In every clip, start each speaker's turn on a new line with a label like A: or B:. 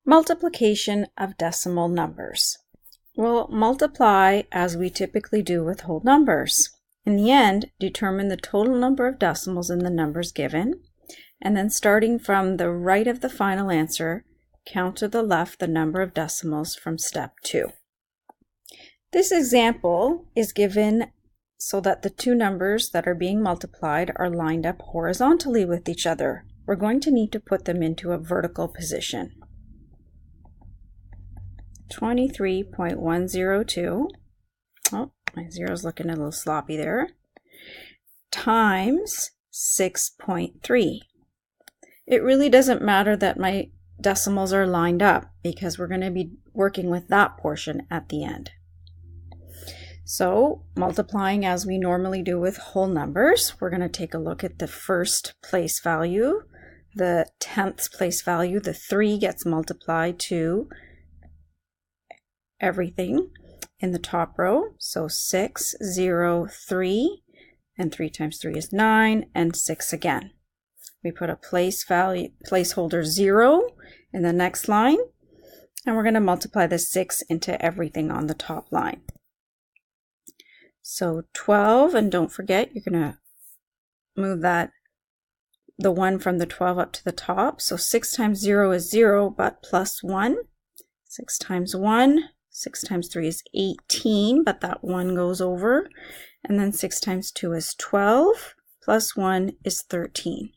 A: Multiplication of decimal numbers. We'll multiply as we typically do with whole numbers. In the end, determine the total number of decimals in the numbers given, and then starting from the right of the final answer, count to the left the number of decimals from step 2. This example is given so that the two numbers that are being multiplied are lined up horizontally with each other. We're going to need to put them into a vertical position. 23.102, oh, my zero's looking a little sloppy there, times 6.3. It really doesn't matter that my decimals are lined up because we're going to be working with that portion at the end. So, multiplying as we normally do with whole numbers, we're going to take a look at the first place value, the 10th place value. The 3 gets multiplied to everything in the top row. So 6, 0, 3, and 3 times 3 is 9, and 6 again. We put a placeholder 0 in the next line, and we're going to multiply the 6 into everything on the top line. So 12, and don't forget, you're going to move the 1 from the 12 up to the top. So 6 times 0 is 0, but plus 1. 6 times 1, 6 times 3 is 18, but that 1 goes over. And then 6 times 2 is 12, plus 1 is 13.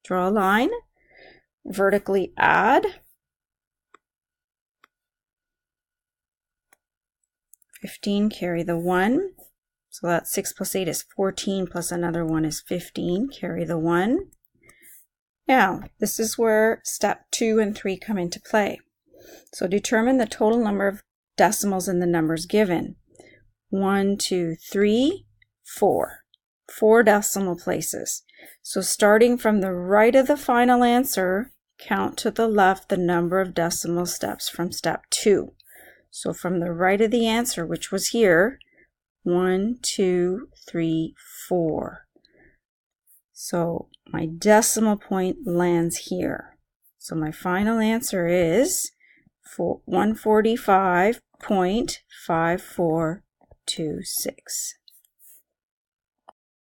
A: Draw a line, vertically add. 15, carry the 1. So that's 6 plus 8 is 14, plus another 1 is 15, carry the 1. Now, this is where step 2 and 3 come into play. So determine the total number of decimals in the numbers given. 1, 2, 3, 4. 4 decimal places. So starting from the right of the final answer, count to the left the number of decimal steps from step 2. So from the right of the answer, which was here, 1, 2, 3, 4. So my decimal point lands here. So my final answer is 145.5426.